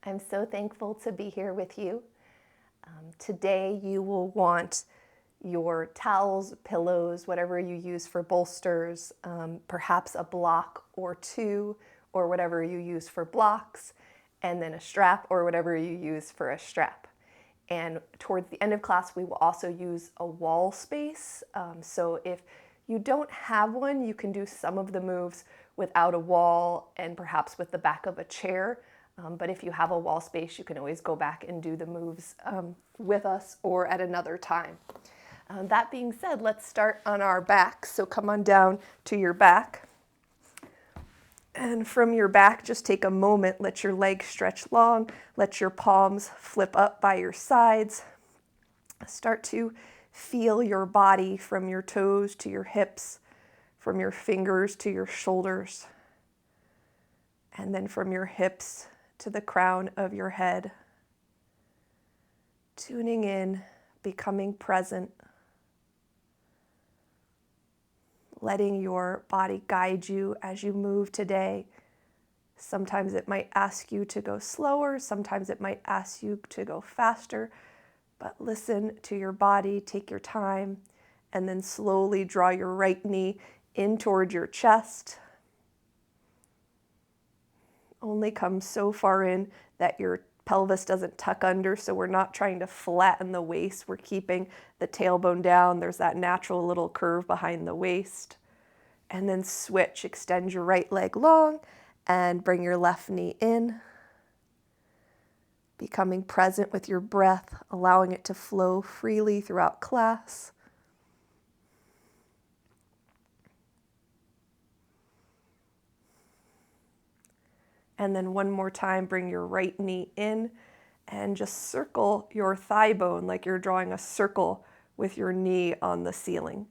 I'm so thankful to be here with you. Today you will want your towels, pillows, whatever you use for bolsters, perhaps a block or two, or whatever you use for blocks, and then a strap or whatever you use for a strap. And towards the end of class, we will also use a wall space. So if you don't have one, you can do some of the moves without a wall and perhaps with the back of a chair. But if you have a wall space, you can always go back and do the moves with us or at another time. That being said, let's start on our back. So come on down to your back. And from your back, just take a moment, let your legs stretch long, let your palms flip up by your sides. Start to feel your body from your toes to your hips, from your fingers to your shoulders, and then from your hips to the crown of your head. Tuning in, becoming present, letting your body guide you as you move today. Sometimes it might ask you to go slower, sometimes it might ask you to go faster, but listen to your body, take your time, and then slowly draw your right knee in toward your chest. Only come so far in that your pelvis doesn't tuck under, so we're not trying to flatten the waist. We're keeping the tailbone down. There's that natural little curve behind the waist. And then switch. Extend your right leg long and bring your left knee in. Becoming present with your breath, allowing it to flow freely throughout class. And then one more time, bring your right knee in and just circle your thigh bone like you're drawing a circle with your knee on the ceiling.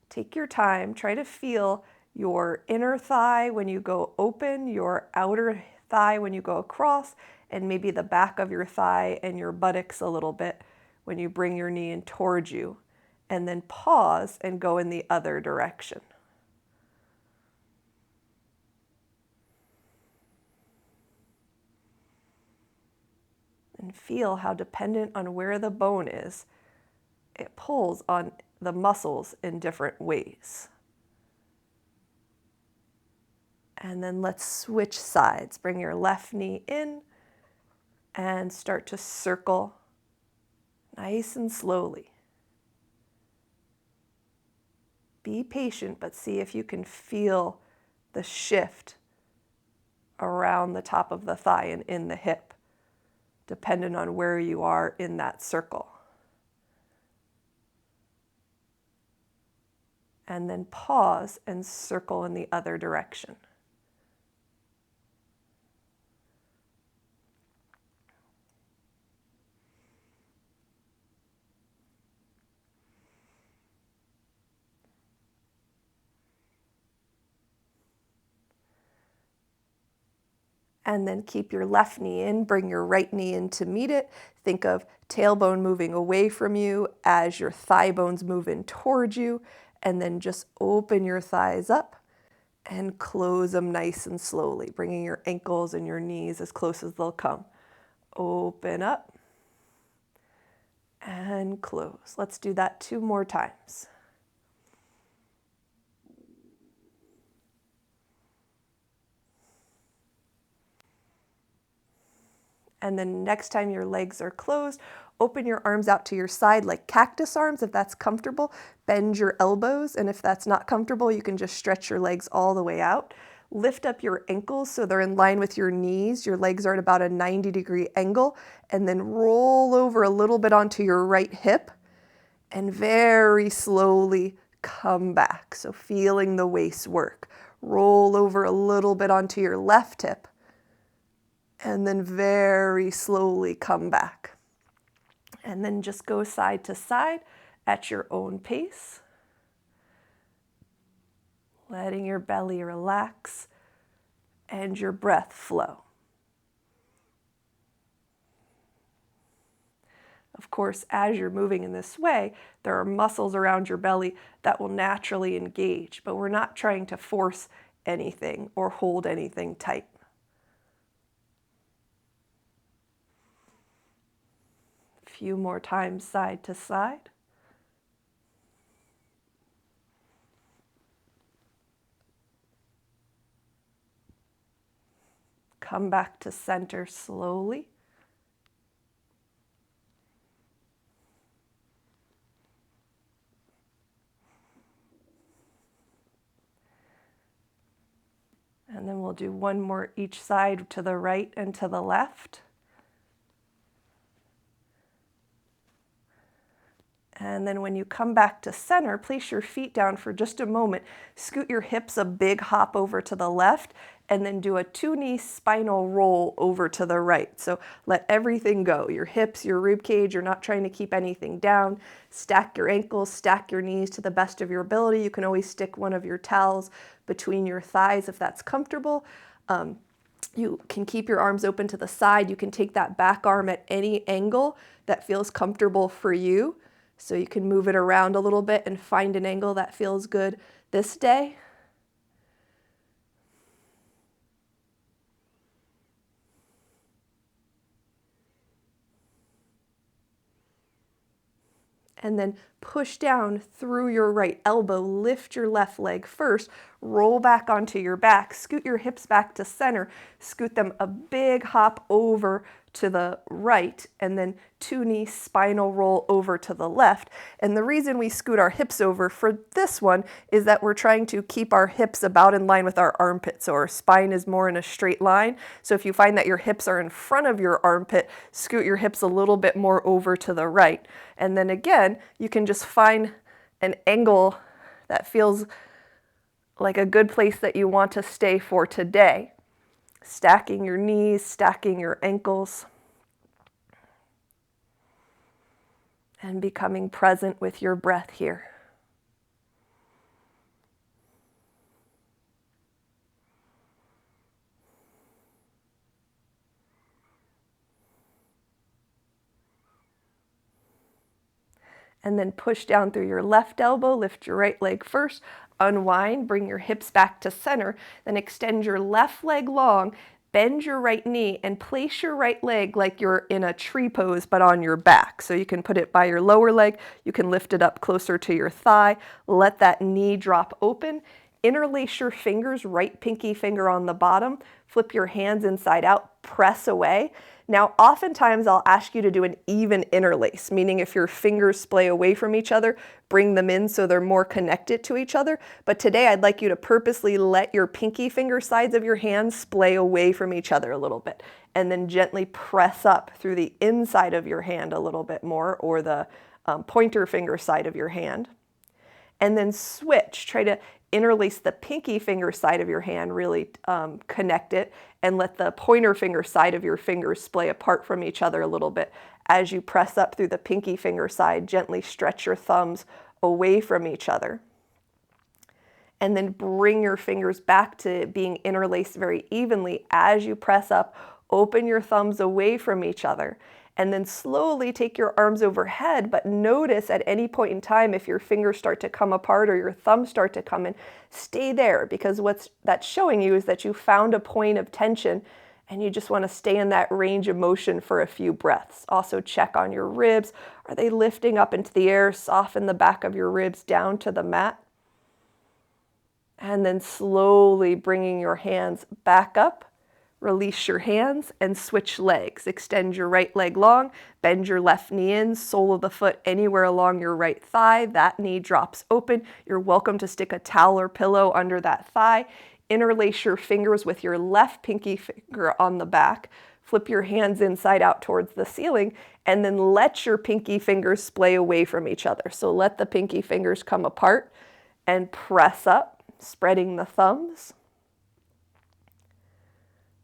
Take your time, try to feel your inner thigh when you go open, your outer thigh when you go across, and maybe the back of your thigh and your buttocks a little bit when you bring your knee in towards you. And then pause and go in the other direction. And feel how dependent on where the bone is, it pulls on the muscles in different ways. And then let's switch sides. Bring your left knee in and start to circle nice and slowly. Be patient, but see if you can feel the shift around the top of the thigh and in the hip, depending on where you are in that circle. And then pause and circle in the other direction. And then keep your left knee in, bring your right knee in to meet it. Think of tailbone moving away from you as your thigh bones move in towards you. And then just open your thighs up and close them nice and slowly, bringing your ankles and your knees as close as they'll come. Open up and close. Let's do that 2 more times. And then next time your legs are closed, open your arms out to your side like cactus arms if that's comfortable. Bend your elbows, and if that's not comfortable, you can just stretch your legs all the way out. Lift up your ankles so they're in line with your knees. Your legs are at about a 90-degree angle, and then roll over a little bit onto your right hip and very slowly come back. So feeling the waist work. Roll over a little bit onto your left hip and then very slowly come back. And then just go side to side at your own pace. Letting your belly relax and your breath flow. Of course, as you're moving in this way, there are muscles around your belly that will naturally engage, but we're not trying to force anything or hold anything tight. few more times side to side. Come back to center slowly. And then we'll do one more each side, to the right and to the left. And then when you come back to center, place your feet down for just a moment. Scoot your hips a big hop over to the left, and then do a 2-knee spinal roll over to the right. So let everything go. Your hips, your rib cage, you're not trying to keep anything down. Stack your ankles, stack your knees to the best of your ability. You can always stick one of your towels between your thighs if that's comfortable. You can keep your arms open to the side. You can take that back arm at any angle that feels comfortable for you. So you can move it around a little bit and find an angle that feels good this day. And then push down through your right elbow, lift your left leg first, roll back onto your back, scoot your hips back to center, scoot them a big hop over to the right, and then 2-knee spinal roll over to the left. And the reason we scoot our hips over for this one is that we're trying to keep our hips about in line with our armpit, so our spine is more in a straight line. So if you find that your hips are in front of your armpit, scoot your hips a little bit more over to the right. And then again, you can just find an angle that feels like a good place that you want to stay for today. Stacking your knees, stacking your ankles, and becoming present with your breath here. And then push down through your left elbow, lift your right leg first, unwind, bring your hips back to center, then extend your left leg long, bend your right knee, and place your right leg like you're in a tree pose but on your back. So you can put it by your lower leg, you can lift it up closer to your thigh, let that knee drop open, interlace your fingers, right pinky finger on the bottom, flip your hands inside out, press away. Now, oftentimes I'll ask you to do an even interlace, meaning if your fingers splay away from each other, bring them in so they're more connected to each other. But today I'd like you to purposely let your pinky finger sides of your hands splay away from each other a little bit, and then gently press up through the inside of your hand a little bit more, or the pointer finger side of your hand. And then switch, try to interlace the pinky finger side of your hand, really connect it, and let the pointer finger side of your fingers splay apart from each other a little bit. As you press up through the pinky finger side, gently stretch your thumbs away from each other. And then bring your fingers back to being interlaced very evenly. As you press up, open your thumbs away from each other. And then slowly take your arms overhead, but notice at any point in time if your fingers start to come apart or your thumbs start to come in, stay there, because what that's showing you is that you found a point of tension and you just want to stay in that range of motion for a few breaths. Also check on your ribs. Are they lifting up into the air? Soften the back of your ribs down to the mat. And then slowly bringing your hands back up. Release your hands and switch legs. Extend your right leg long, bend your left knee in, sole of the foot anywhere along your right thigh. That knee drops open. You're welcome to stick a towel or pillow under that thigh. Interlace your fingers with your left pinky finger on the back. Flip your hands inside out towards the ceiling, and then let your pinky fingers splay away from each other. So let the pinky fingers come apart and press up, spreading the thumbs.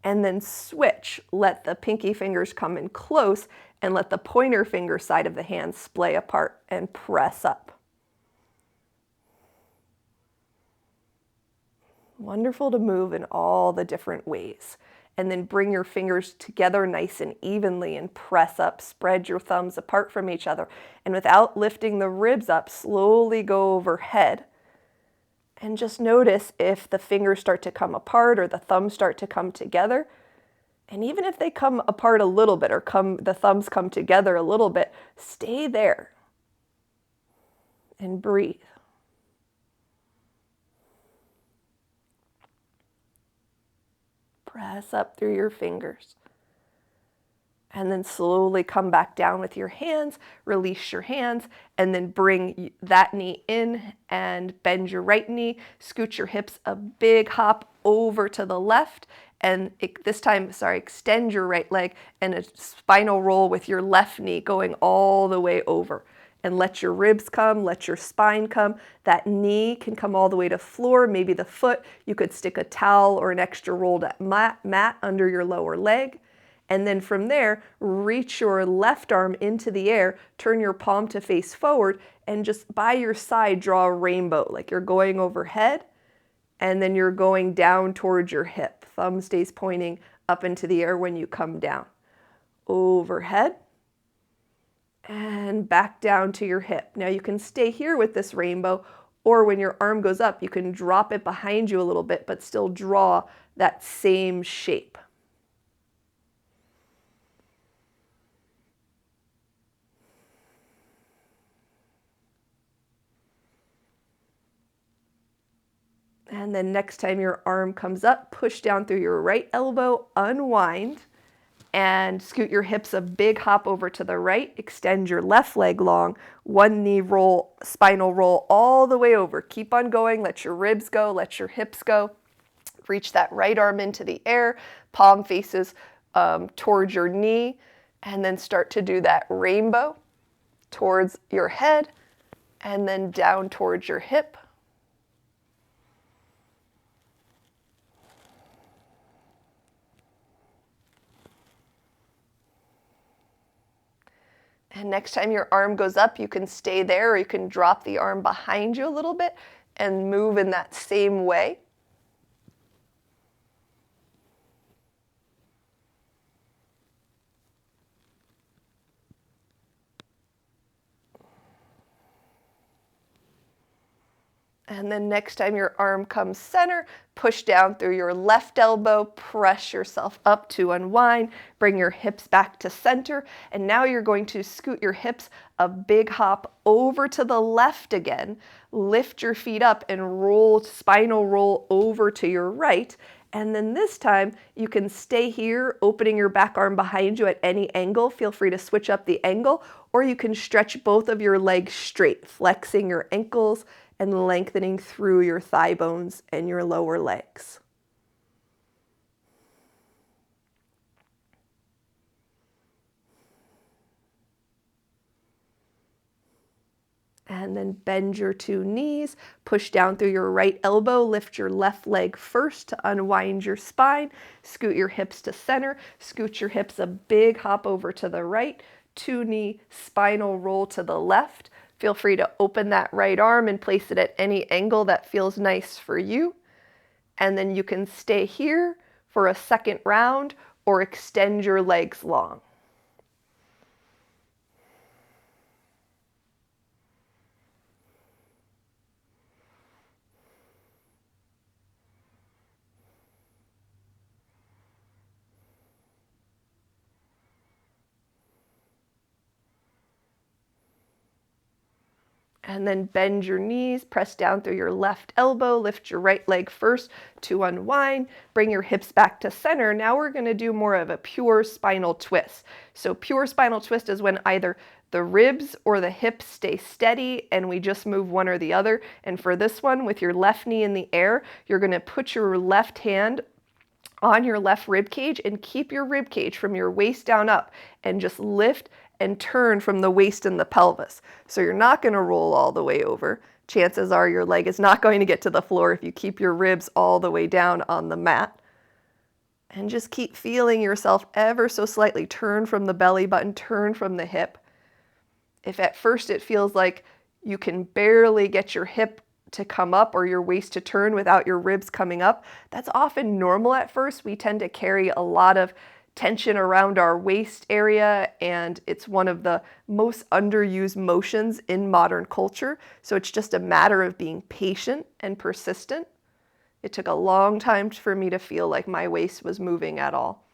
And then switch, let the pinky fingers come in close and let the pointer finger side of the hand splay apart and press up. Wonderful to move in all the different ways. And then bring your fingers together nice and evenly and press up, spread your thumbs apart from each other. And without lifting the ribs up, slowly go overhead. And just notice if the fingers start to come apart or the thumbs start to come together. And even if they come apart a little bit or the thumbs come together a little bit, stay there and breathe. Press up through your fingers. And then slowly come back down with your hands, release your hands, and then bring that knee in and bend your right knee, scoot your hips a big hop over to the left, and this time, extend your right leg and a spinal roll with your left knee going all the way over. And let your ribs come, let your spine come. That knee can come all the way to floor, maybe the foot. You could stick a towel or an extra rolled mat under your lower leg. And then from there, reach your left arm into the air, turn your palm to face forward, and just by your side, draw a rainbow, like you're going overhead, and then you're going down towards your hip. Thumb stays pointing up into the air when you come down. Overhead, and back down to your hip. Now you can stay here with this rainbow, or when your arm goes up, you can drop it behind you a little bit, but still draw that same shape. And then next time your arm comes up, push down through your right elbow, unwind, and scoot your hips a big hop over to the right. Extend your left leg long, one knee roll, spinal roll all the way over. Keep on going, let your ribs go, let your hips go. Reach that right arm into the air, palm faces towards your knee, and then start to do that rainbow towards your head, and then down towards your hip. And next time your arm goes up, you can stay there, or you can drop the arm behind you a little bit and move in that same way. And then next time your arm comes center, push down through your left elbow, press yourself up to unwind, bring your hips back to center, and now you're going to scoot your hips a big hop over to the left again, lift your feet up and roll, spinal roll over to your right. And then this time you can stay here, opening your back arm behind you at any angle. Feel free to switch up the angle, or you can stretch both of your legs straight, flexing your ankles and lengthening through your thigh bones and your lower legs. And then bend your two knees, push down through your right elbow, lift your left leg first to unwind your spine, scoot your hips to center, scoot your hips a big hop over to the right, two knee spinal roll to the left. Feel free to open that right arm and place it at any angle that feels nice for you. And then you can stay here for a second round or extend your legs long. And then bend your knees, press down through your left elbow, lift your right leg first to unwind, bring your hips back to center. Now we're going to do more of a pure spinal twist. So pure spinal twist is when either the ribs or the hips stay steady and we just move one or the other. And for this one, with your left knee in the air, you're going to put your left hand on your left rib cage and keep your rib cage from your waist down up and just lift and turn from the waist and the pelvis. So you're not going to roll all the way over. Chances are your leg is not going to get to the floor if you keep your ribs all the way down on the mat. And just keep feeling yourself ever so slightly turn from the belly button, turn from the hip. If at first it feels like you can barely get your hip to come up or your waist to turn without your ribs coming up, that's often normal at first. We tend to carry a lot of tension around our waist area, and it's one of the most underused motions in modern culture. So it's just a matter of being patient and persistent. It took a long time for me to feel like my waist was moving at all.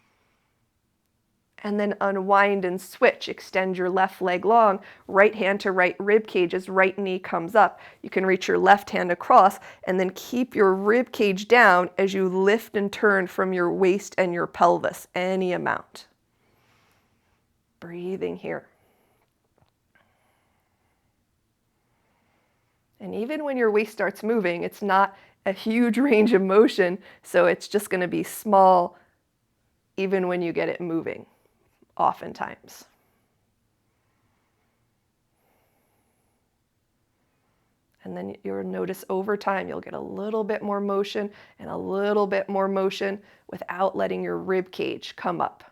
And then unwind and switch. Extend your left leg long, right hand to right rib cage as right knee comes up. You can reach your left hand across and then keep your rib cage down as you lift and turn from your waist and your pelvis, any amount. Breathing here. And even when your waist starts moving, it's not a huge range of motion, so it's just going to be small even when you get it moving. Oftentimes. And then you'll notice over time you'll get a little bit more motion and a little bit more motion without letting your rib cage come up.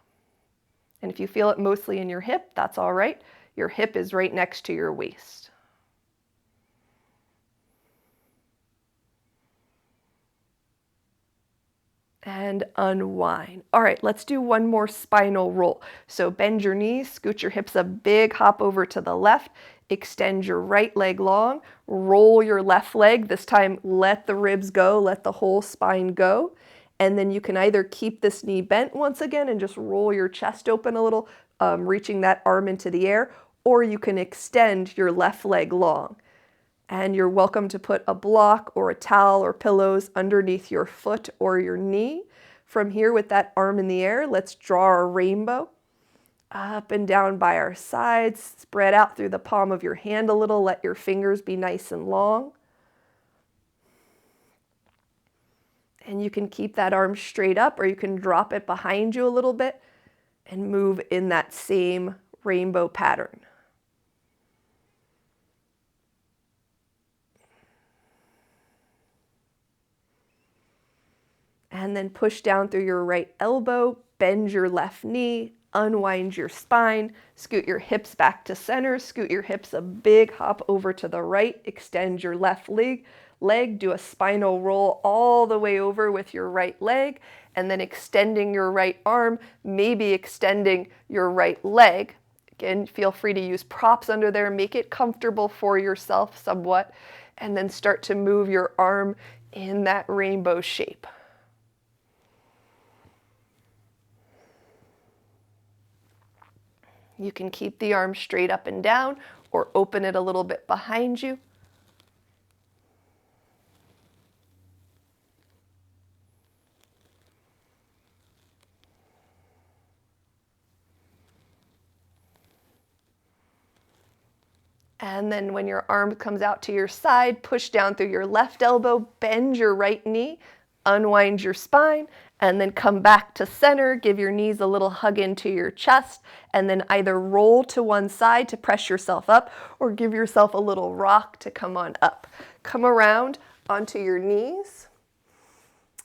And if you feel it mostly in your hip, that's all right. Your hip is right next to your waist. And unwind. All right, let's do one more spinal roll. So bend your knees, scoot your hips a big hop over to the left, extend your right leg long, roll your left leg. This time, let the ribs go, let the whole spine go. And then you can either keep this knee bent once again and just roll your chest open a little, reaching that arm into the air, or you can extend your left leg long. And you're welcome to put a block or a towel or pillows underneath your foot or your knee. From here with that arm in the air, let's draw a rainbow up and down by our sides. Spread out through the palm of your hand a little. Let your fingers be nice and long. And you can keep that arm straight up or you can drop it behind you a little bit and move in that same rainbow pattern. And then push down through your right elbow, bend your left knee, unwind your spine, scoot your hips back to center, scoot your hips a big hop over to the right, extend your left leg, do a spinal roll all the way over with your right leg, and then extending your right arm, maybe extending your right leg. Again, feel free to use props under there, make it comfortable for yourself somewhat, and then start to move your arm in that rainbow shape. You can keep the arm straight up and down or open it a little bit behind you. And then when your arm comes out to your side, push down through your left elbow, bend your right knee, unwind your spine, and then come back to center. Give your knees a little hug into your chest, and then either roll to one side to press yourself up, or give yourself a little rock to come on up. Come around onto your knees,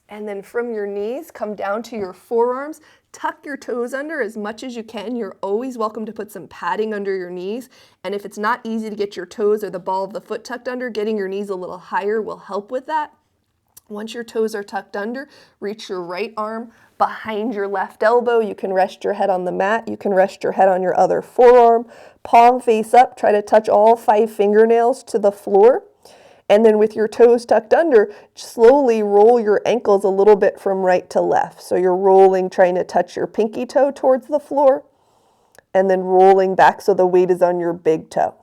and then from your knees, come down to your forearms. Tuck your toes under as much as you can. You're always welcome to put some padding under your knees. And if it's not easy to get your toes or the ball of the foot tucked under, getting your knees a little higher will help with that. Once your toes are tucked under, reach your right arm behind your left elbow. You can rest your head on the mat. You can rest your head on your other forearm. Palm face up. Try to touch all 5 fingernails to the floor. And then with your toes tucked under, slowly roll your ankles a little bit from right to left. So you're rolling, trying to touch your pinky toe towards the floor, and then rolling back so the weight is on your big toe.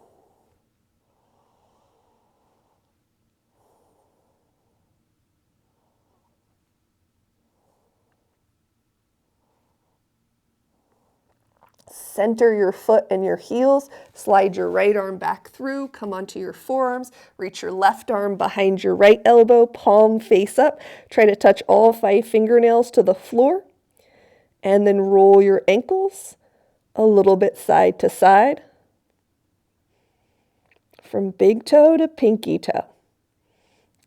Center your foot and your heels, slide your right arm back through, come onto your forearms, reach your left arm behind your right elbow, palm face up, try to touch all 5 fingernails to the floor, and then roll your ankles a little bit side to side, from big toe to pinky toe.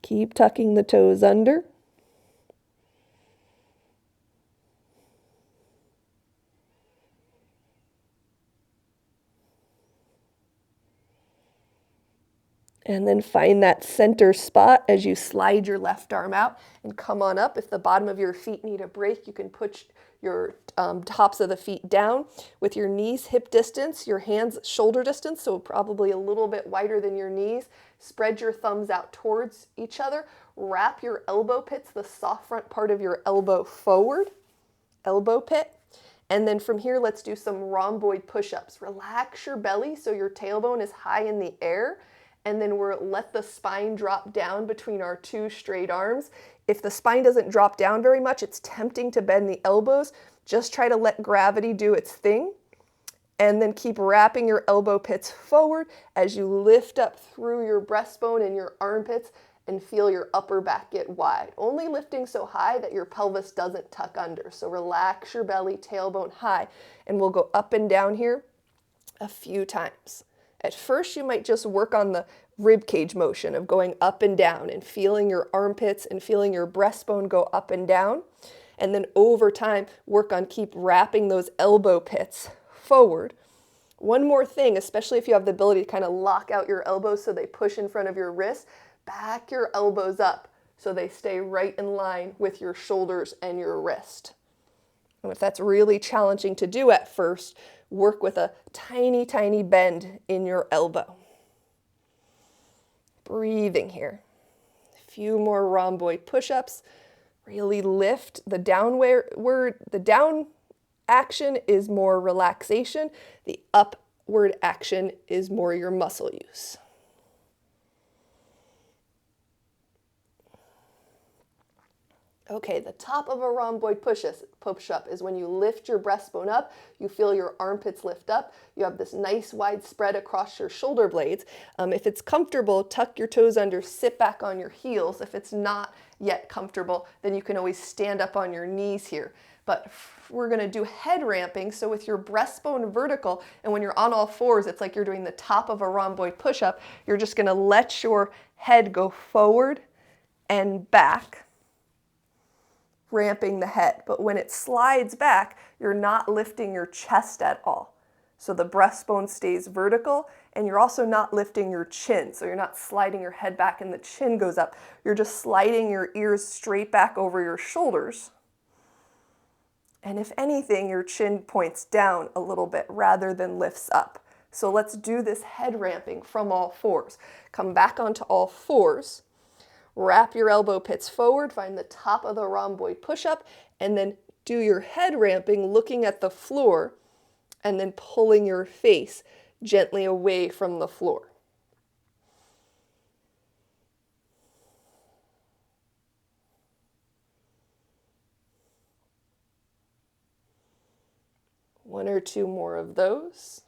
Keep tucking the toes under. And then find that center spot as you slide your left arm out and come on up. If the bottom of your feet need a break, you can put your tops of the feet down with your knees hip distance, your hands shoulder distance, so probably a little bit wider than your knees. Spread your thumbs out towards each other. Wrap your elbow pits, the soft front part of your elbow forward, elbow pit. And then from here, let's do some rhomboid push-ups. Relax your belly so your tailbone is high in the air. And then let the spine drop down between our two straight arms. If the spine doesn't drop down very much, it's tempting to bend the elbows. Just try to let gravity do its thing. And then keep wrapping your elbow pits forward as you lift up through your breastbone and your armpits and feel your upper back get wide. Only lifting so high that your pelvis doesn't tuck under. So relax your belly, tailbone high. And we'll go up and down here a few times. At first, you might just work on the rib cage motion of going up and down and feeling your armpits and feeling your breastbone go up and down. And then over time, work on keep wrapping those elbow pits forward. One more thing, especially if you have the ability to kind of lock out your elbows so they push in front of your wrists, back your elbows up so they stay right in line with your shoulders and your wrist. And if that's really challenging to do at first, work with a tiny, tiny bend in your elbow. Breathing here. A few more rhomboid push-ups. Really lift the downward. The down action is more relaxation. The upward action is more your muscle use. Okay, the top of a rhomboid push-up is when you lift your breastbone up, you feel your armpits lift up, you have this nice wide spread across your shoulder blades. If it's comfortable, tuck your toes under, sit back on your heels. If it's not yet comfortable, then you can always stand up on your knees here. But we're gonna do head ramping, so with your breastbone vertical, and when you're on all fours, it's like you're doing the top of a rhomboid push-up, you're just gonna let your head go forward and back, ramping the head. But when it slides back, you're not lifting your chest at all. So the breastbone stays vertical, and you're also not lifting your chin. So you're not sliding your head back and the chin goes up. You're just sliding your ears straight back over your shoulders. And if anything, your chin points down a little bit rather than lifts up. So let's do this head ramping from all fours. Come back onto all fours. Wrap your elbow pits forward, find the top of the rhomboid push-up, and then do your head ramping looking at the floor and then pulling your face gently away from the floor. One or two more of those.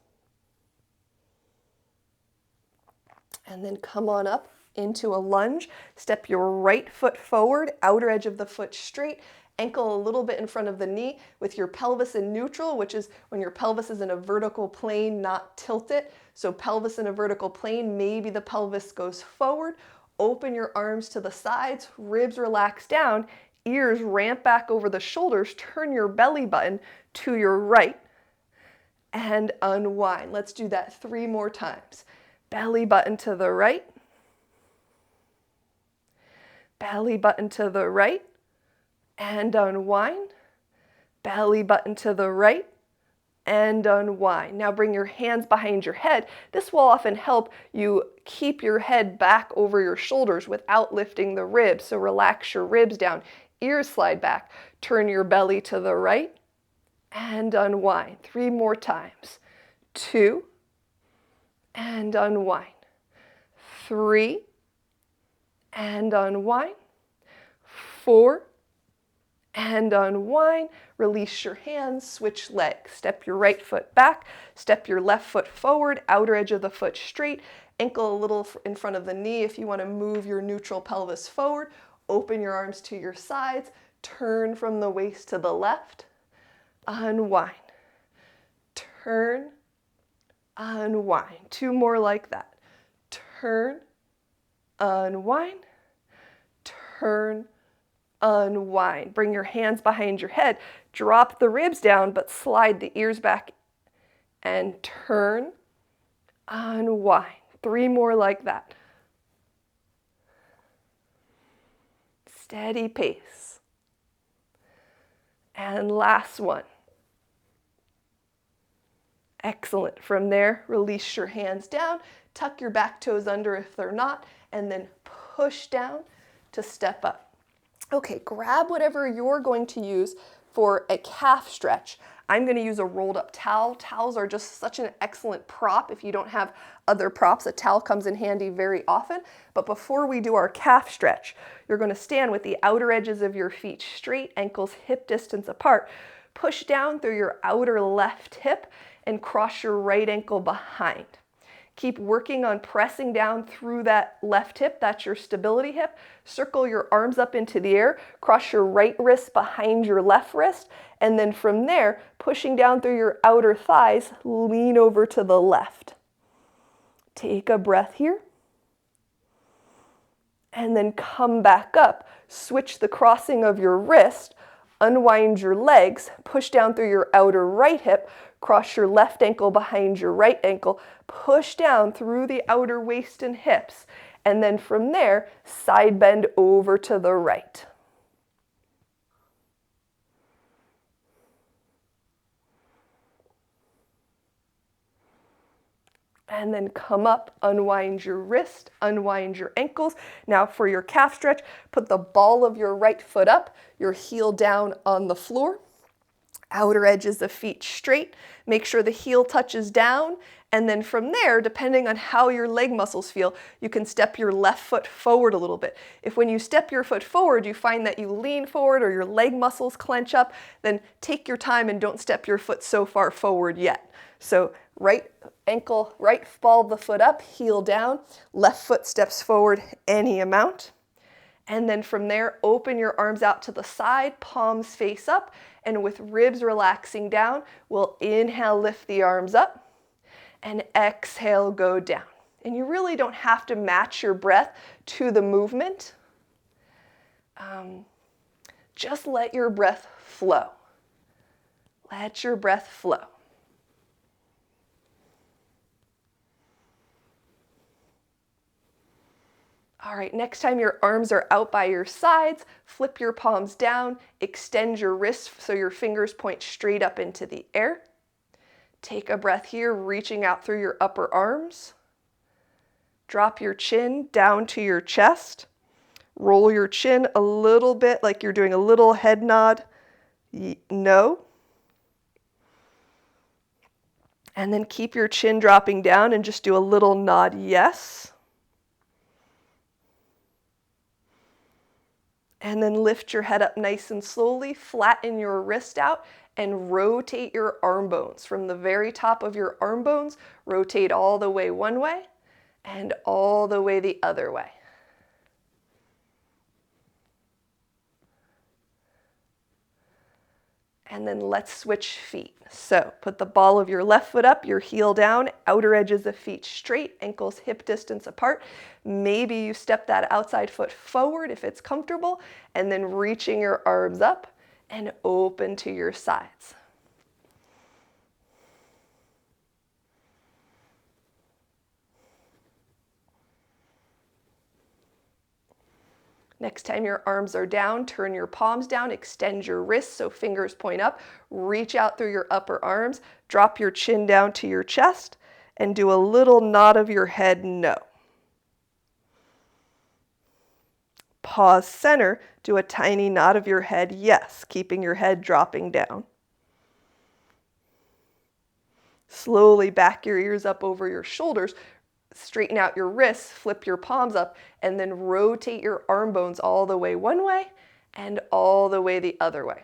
And then come on up into a lunge. Step your right foot forward, outer edge of the foot straight, ankle a little bit in front of the knee with your pelvis in neutral, which is when your pelvis is in a vertical plane, not tilted. So pelvis in a vertical plane, maybe the pelvis goes forward. Open your arms to the sides, ribs relax down, ears ramp back over the shoulders, turn your belly button to your right and unwind. Let's do that 3 more times. Belly button to the right. Belly button to the right and unwind. Belly button to the right and unwind. Now bring your hands behind your head. This will often help you keep your head back over your shoulders without lifting the ribs. So relax your ribs down. Ears slide back. Turn your belly to the right and unwind. 3 more times. 2 and unwind. 3 and unwind. 4 and unwind. Release your hands, switch legs. Step your right foot back, step your left foot forward, outer edge of the foot straight, ankle a little in front of the knee if you want to move your neutral pelvis forward. Open your arms to your sides, turn from the waist to the left, unwind. Turn, unwind. 2 more like that. Turn, unwind, turn, unwind. Bring your hands behind your head. Drop the ribs down, but slide the ears back and turn, unwind. 3 more like that. Steady pace. And last one. Excellent. From there, release your hands down, tuck your back toes under if they're not, and then push down to step up. Okay, grab whatever you're going to use For a calf stretch, I'm going to use a rolled up towel. Towels are just such an excellent prop. If you don't have other props, a towel comes in handy very often. But before we do our calf stretch, you're going to stand with the outer edges of your feet straight, ankles hip distance apart. Push down through your outer left hip and cross your right ankle behind. Keep working on pressing down through that left hip. That's your stability hip. Circle your arms up into the air. Cross your right wrist behind your left wrist. And then from there, pushing down through your outer thighs, lean over to the left. Take a breath here. And then come back up. Switch the crossing of your wrist. Unwind your legs. Push down through your outer right hip. Cross your left ankle behind your right ankle, push down through the outer waist and hips, and then from there, side bend over to the right. And then come up, unwind your wrist, unwind your ankles. Now for your calf stretch, put the ball of your right foot up, your heel down on the floor. Outer edges of feet straight. Make sure the heel touches down. And then from there, depending on how your leg muscles feel, you can step your left foot forward a little bit. If when you step your foot forward, you find that you lean forward or your leg muscles clench up, then take your time and don't step your foot so far forward yet. So right ankle, right ball of the foot up, heel down, left foot steps forward any amount. And then from there, open your arms out to the side, palms face up, and with ribs relaxing down, we'll inhale, lift the arms up, and exhale, go down. And you really don't have to match your breath to the movement. Just let your breath flow. Let your breath flow. All right, next time your arms are out by your sides, flip your palms down, extend your wrists so your fingers point straight up into the air. Take a breath here, reaching out through your upper arms. Drop your chin down to your chest. Roll your chin a little bit like you're doing a little head nod. No. And then keep your chin dropping down and just do a little nod yes. And then lift your head up nice and slowly, flatten your wrist out, and rotate your arm bones. From the very top of your arm bones, rotate all the way one way and all the way the other way. And then let's switch feet. So put the ball of your left foot up, your heel down, outer edges of feet straight, ankles hip distance apart. Maybe you step that outside foot forward if it's comfortable, and then reaching your arms up and open to your sides. Next time your arms are down, turn your palms down, extend your wrists so fingers point up, reach out through your upper arms, drop your chin down to your chest, and do a little nod of your head no. Pause center, do a tiny nod of your head yes, keeping your head dropping down. Slowly back your ears up over your shoulders. Straighten out your wrists, flip your palms up, and then rotate your arm bones all the way one way and all the way the other way.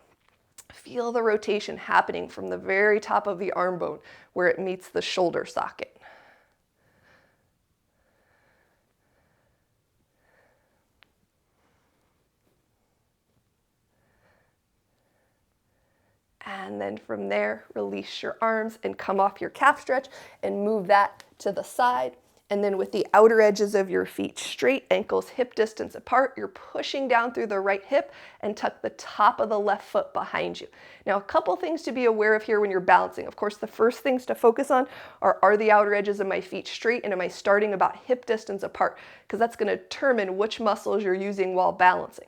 Feel the rotation happening from the very top of the arm bone where it meets the shoulder socket. And then from there, release your arms and come off your calf stretch and move that to the side. And then with the outer edges of your feet straight, ankles hip distance apart, you're pushing down through the right hip and tuck the top of the left foot behind you. Now, a couple things to be aware of here when you're balancing. Of course, the first things to focus on are the outer edges of my feet straight, and am I starting about hip distance apart? Because that's going to determine which muscles you're using while balancing.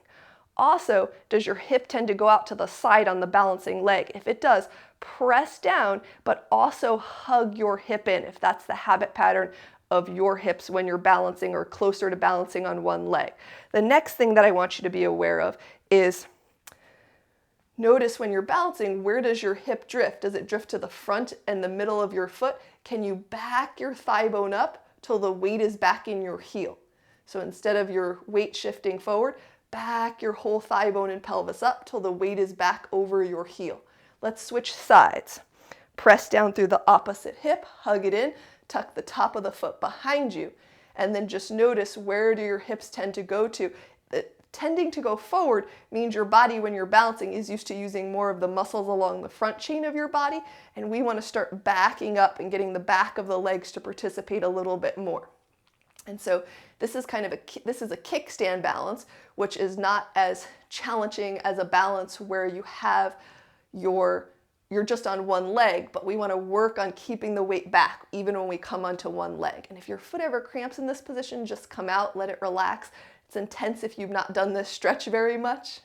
Also, does your hip tend to go out to the side on the balancing leg? If it does, press down, but also hug your hip in if that's the habit pattern of your hips when you're balancing or closer to balancing on one leg. The next thing that I want you to be aware of is Notice when you're balancing, where does your hip drift? Does it drift to the front and the middle of your foot? Can you back your thigh bone up till the weight is back in your heel? So instead of your weight shifting forward, back your whole thigh bone and pelvis up till the weight is back over your heel. Let's switch sides. Press down through the opposite hip, hug it in, tuck the top of the foot behind you, and then just notice, where do your hips tend to go to? Tending to go forward means your body, when you're balancing, is used to using more of the muscles along the front chain of your body, and we want to start backing up and getting the back of the legs to participate a little bit more. And so this is kind of a kickstand balance, which is not as challenging as a balance where you have you're just on one leg, but we want to work on keeping the weight back even when we come onto one leg. And if your foot ever cramps in this position, just come out, let it relax. It's intense if you've not done this stretch very much.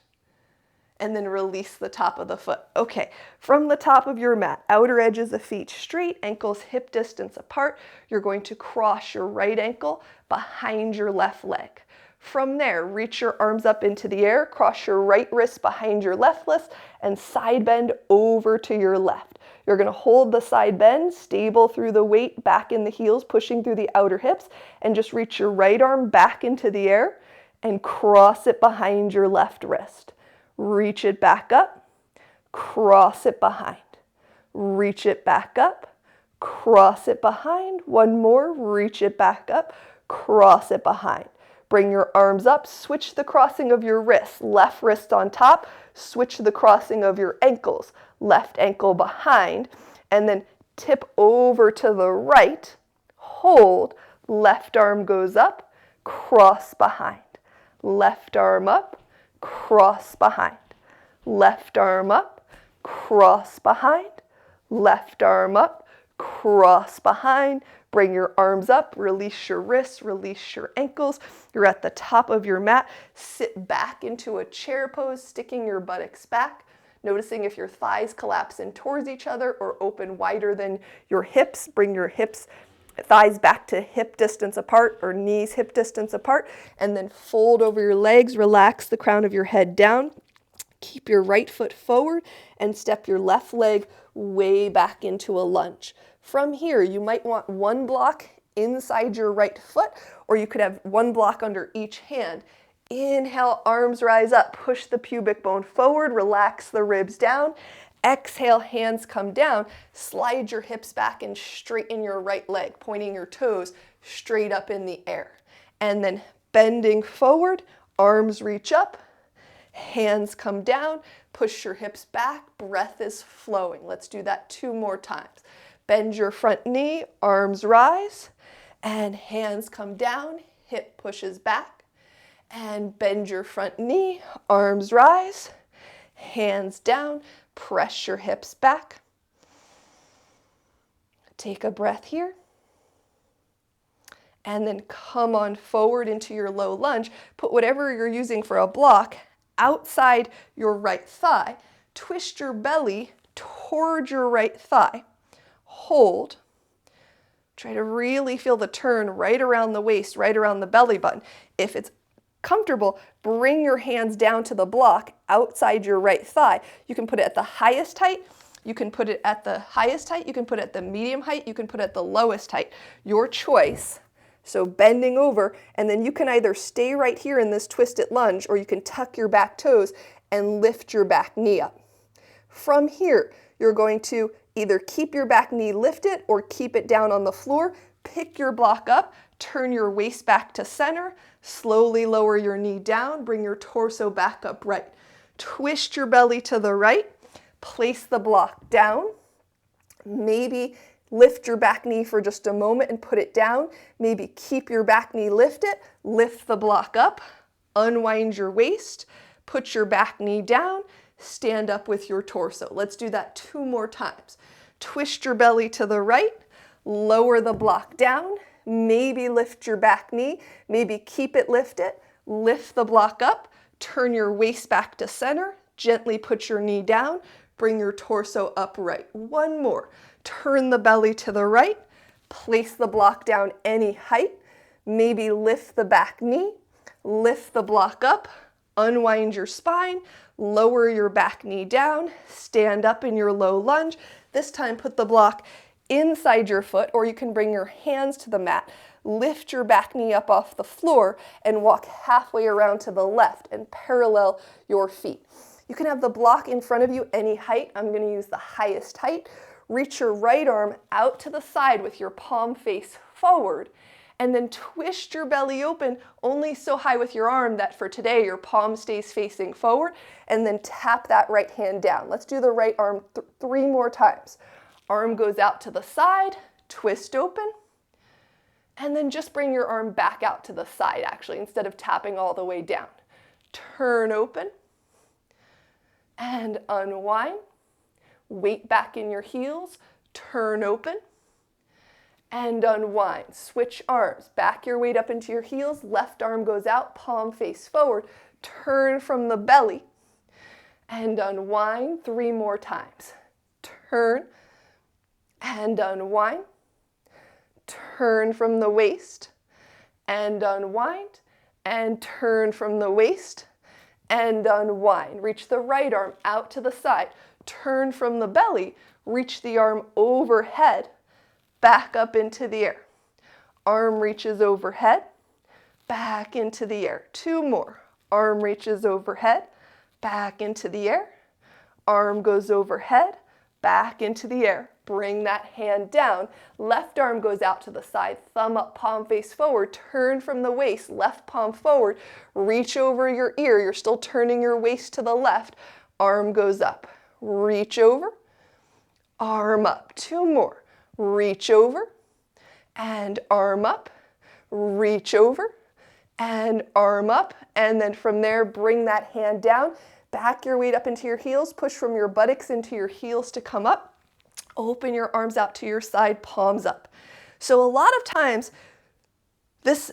And then release the top of the foot. Okay, from the top of your mat, outer edges of feet straight, ankles hip distance apart. You're going to cross your right ankle behind your left leg. From there, reach your arms up into the air, cross your right wrist behind your left wrist, and side bend over to your left. You're going to hold the side bend, stable through the weight, back in the heels, pushing through the outer hips, and just reach your right arm back into the air and cross it behind your left wrist. Reach it back up, cross it behind. Reach it back up, cross it behind. One more, reach it back up, cross it behind. Bring your arms up, switch the crossing of your wrists. Left wrist on top, switch the crossing of your ankles. Left ankle behind, and then tip over to the right. Hold, left arm goes up, cross behind. Left arm up, cross behind. Left arm up, cross behind. Left arm up, cross behind. Bring your arms up, release your wrists, release your ankles. You're at the top of your mat. Sit back into a chair pose, sticking your buttocks back. Noticing if your thighs collapse in towards each other or open wider than your hips. Bring your thighs back to hip distance apart, or knees hip distance apart, and then fold over your legs. Relax the crown of your head down. Keep your right foot forward and step your left leg way back into a lunge. From here, you might want one block inside your right foot, or you could have one block under each hand. Inhale, arms rise up, push the pubic bone forward, relax the ribs down. Exhale, hands come down, slide your hips back and straighten your right leg, pointing your toes straight up in the air. And then bending forward, arms reach up, hands come down, push your hips back, breath is flowing. Let's do that 2 more times. Bend your front knee, arms rise, and hands come down, hip pushes back. And bend your front knee, arms rise, hands down, press your hips back. Take a breath here. And then come on forward into your low lunge. Put whatever you're using for a block outside your right thigh. Twist your belly toward your right thigh. Hold. Try to really feel the turn right around the waist, right around the belly button. If it's comfortable, bring your hands down to the block outside your right thigh. You can put it at the highest height. You can put it at the highest height. You can put it at the medium height. You can put it at the lowest height. Your choice. So bending over, and then you can either stay right here in this twisted lunge, or you can tuck your back toes and lift your back knee up. From here, you're going to either keep your back knee lifted or keep it down on the floor. Pick your block up, turn your waist back to center, slowly lower your knee down, bring your torso back upright. Twist your belly to the right, place the block down, maybe lift your back knee for just a moment and put it down. Maybe keep your back knee lifted, lift the block up, unwind your waist, put your back knee down, stand up with your torso. Let's do that 2 more times. Twist your belly to the right, lower the block down, maybe lift your back knee, maybe keep it lifted, lift the block up, turn your waist back to center, gently put your knee down, bring your torso upright. 1 more. Turn the belly to the right, place the block down any height, maybe lift the back knee, lift the block up, unwind your spine, lower your back knee down, stand up in your low lunge. This time put the block inside your foot, or you can bring your hands to the mat, lift your back knee up off the floor, and walk halfway around to the left and parallel your feet. You can have the block in front of you any height. I'm going to use the highest height. Reach your right arm out to the side with your palm face forward, and then twist your belly open only so high with your arm that for today your palm stays facing forward, and then tap that right hand down. Let's do the right arm 3 more times. Arm goes out to the side, twist open, and then just bring your arm back out to the side actually, instead of tapping all the way down. Turn open and unwind. Weight back in your heels, turn open and unwind. Switch arms, back your weight up into your heels, left arm goes out, palm face forward, turn from the belly and unwind 3 more times. Turn and unwind, turn from the waist and unwind, and turn from the waist and unwind. Reach the right arm out to the side, turn from the belly, reach the arm overhead, back up into the air. Arm reaches overhead, back into the air. 2 more. Arm reaches overhead, back into the air. Arm goes overhead, back into the air. Bring that hand down. Left arm goes out to the side, thumb up, palm face forward, turn from the waist, left palm forward, reach over your ear. You're still turning your waist to the left. Arm goes up, reach over, arm up. 2 more. Reach over and arm up, reach over and arm up. And then from there, bring that hand down, back your weight up into your heels, push from your buttocks into your heels to come up. Open your arms out to your side, palms up. So a lot of times, this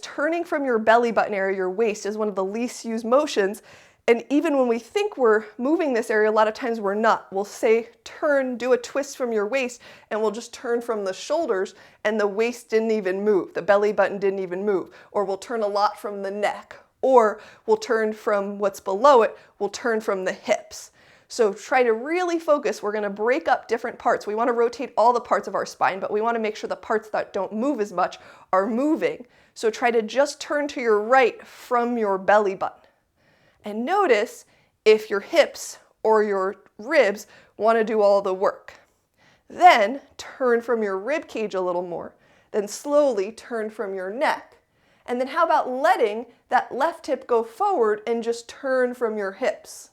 turning from your belly button area, your waist, is one of the least used motions. And even when we think we're moving this area, a lot of times we're not. We'll say turn, do a twist from your waist, and we'll just turn from the shoulders and the waist didn't even move. The belly button didn't even move. Or we'll turn a lot from the neck. Or we'll turn from what's below it, we'll turn from the hips. So try to really focus. We're going to break up different parts. We want to rotate all the parts of our spine, but we want to make sure the parts that don't move as much are moving. So try to just turn to your right from your belly button. And notice if your hips or your ribs want to do all the work. Then turn from your rib cage a little more. Then slowly turn from your neck. And then how about letting that left hip go forward and just turn from your hips?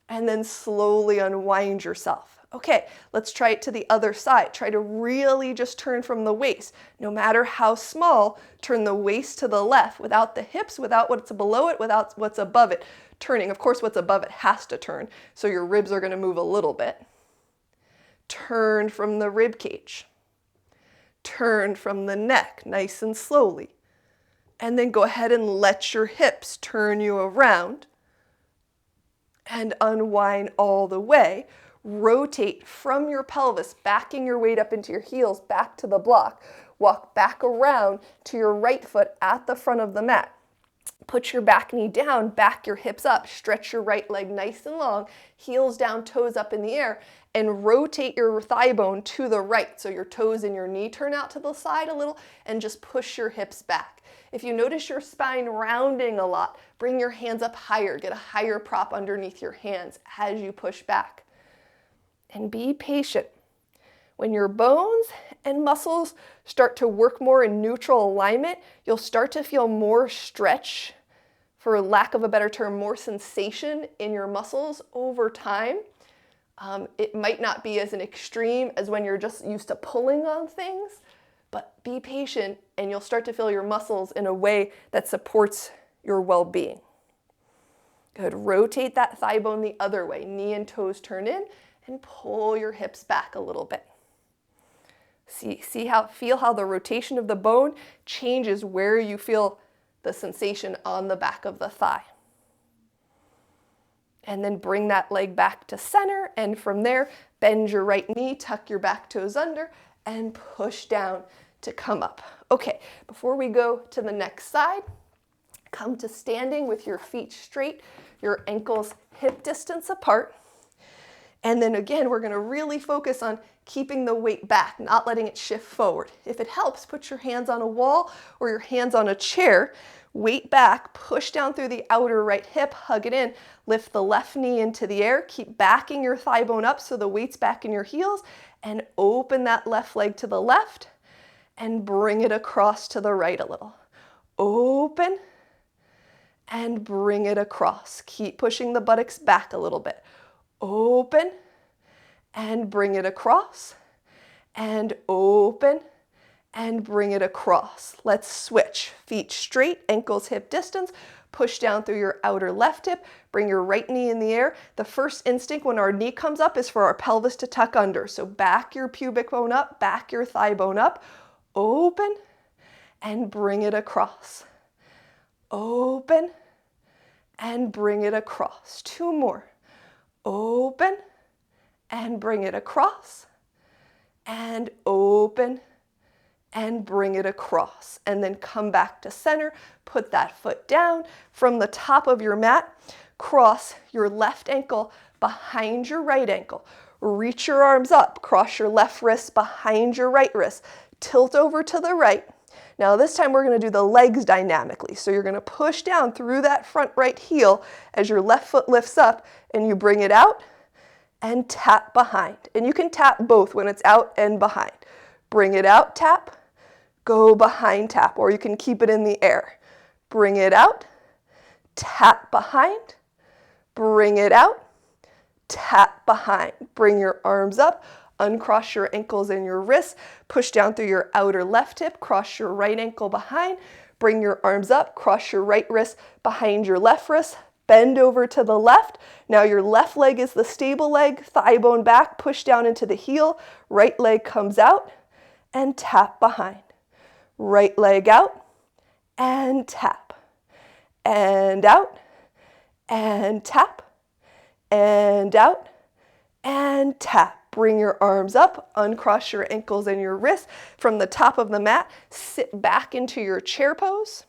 And then slowly unwind yourself. Okay, let's try it to the other side. Try to really just turn from the waist. No matter how small, turn the waist to the left without the hips, without what's below it, without what's above it turning. Of course, what's above it has to turn, so your ribs are going to move a little bit. Turn from the rib cage. Turn from the neck, nice and slowly. And then go ahead and let your hips turn you around. And unwind all the way. Rotate from your pelvis, backing your weight up into your heels, back to the block. Walk back around to your right foot at the front of the mat. Put your back knee down, back your hips up, stretch your right leg nice and long, heels down, toes up in the air, and rotate your thigh bone to the right. So your toes and your knee turn out to the side a little, and just push your hips back. If you notice your spine rounding a lot, bring your hands up higher. Get a higher prop underneath your hands as you push back. And be patient. When your bones and muscles start to work more in neutral alignment, you'll start to feel more stretch, for lack of a better term, more sensation in your muscles over time. It might not be as an extreme as when you're just used to pulling on things, but be patient and you'll start to feel your muscles in a way that supports your well-being. Good. Rotate that thigh bone the other way. Knee and toes turn in and pull your hips back a little bit. Feel how the rotation of the bone changes where you feel the sensation on the back of the thigh. And then bring that leg back to center, and from there, bend your right knee, tuck your back toes under, and push down to come up. Okay, before we go to the next side, Come to standing with your feet straight, your ankles hip distance apart. And then again, we're going to really focus on keeping the weight back, not letting it shift forward. If it helps, put your hands on a wall or your hands on a chair, weight back, push down through the outer right hip, hug it in, lift the left knee into the air, keep backing your thigh bone up so the weight's back in your heels, and open that left leg to the left and bring it across to the right a little. Open and bring it across. Keep pushing the buttocks back a little bit. Open and bring it across, and open and bring it across. Let's switch. Feet straight, ankles hip distance. Push down through your outer left hip. Bring your right knee in the air. The first instinct when our knee comes up is for our pelvis to tuck under. So back your pubic bone up, back your thigh bone up. Open and bring it across. Open and bring it across. Two more. Open and bring it across, and open and bring it across. And then come back to center, put that foot down. From the top of your mat, cross your left ankle behind your right ankle. Reach your arms up, cross your left wrist behind your right wrist. Tilt over to the right. Now this time we're going to do the legs dynamically. So you're going to push down through that front right heel as your left foot lifts up and you bring it out and tap behind. And you can tap both when it's out and behind. Bring it out, tap, go behind, tap, or you can keep it in the air. Bring it out, tap behind, bring it out, tap behind. Bring your arms up, uncross your ankles and your wrists, push down through your outer left hip, cross your right ankle behind, bring your arms up, cross your right wrist behind your left wrist, bend over to the left. Now your left leg is the stable leg, thigh bone back, push down into the heel, right leg comes out and tap behind. Right leg out and tap, and out, and tap, and out, and tap. Bring your arms up, uncross your ankles and your wrists. From the top of the mat, sit back into your chair pose.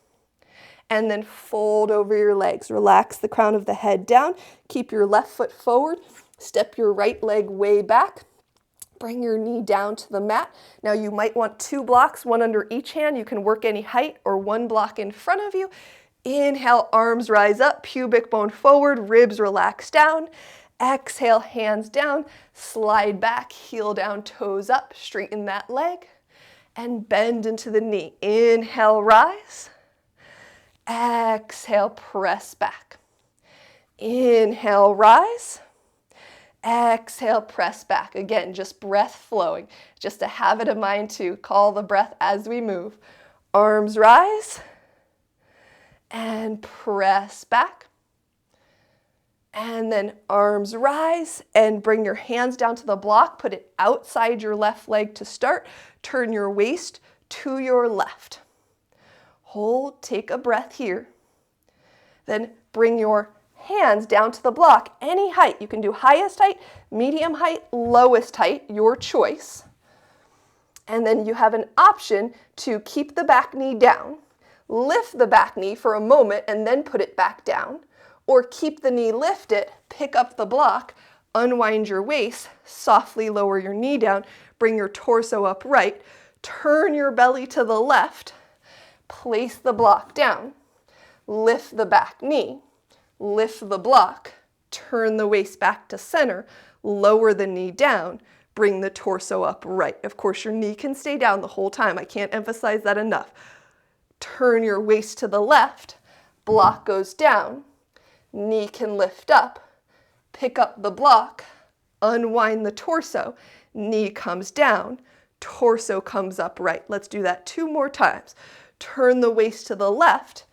And then fold over your legs. Relax the crown of the head down. Keep your left foot forward. Step your right leg way back. Bring your knee down to the mat. Now you might want two blocks, one under each hand. You can work any height or one block in front of you. Inhale, arms rise up, pubic bone forward, ribs relax down. Exhale, hands down, slide back, heel down, toes up, straighten that leg, and bend into the knee. Inhale, rise. Exhale, press back. Inhale, rise. Exhale, press back. Again, just breath flowing. Just a habit of mind to call the breath as we move. Arms rise and press back. And then arms rise and bring your hands down to the block. Put it outside your left leg to start. Turn your waist to your left. Hold, take a breath here. Then bring your hands down to the block, any height. You can do highest height, medium height, lowest height, your choice. And then you have an option to keep the back knee down, lift the back knee for a moment and then put it back down, or keep the knee lifted, pick up the block, unwind your waist, softly lower your knee down, bring your torso upright, turn your belly to the left, place the block down, lift the back knee, lift the block, turn the waist back to center, lower the knee down, bring the torso upright. Of course, your knee can stay down the whole time. I can't emphasize that enough. Turn your waist to the left, block goes down, knee can lift up, pick up the block, unwind the torso, knee comes down, torso comes upright. Let's do that 2 more times. Turn the waist to the left,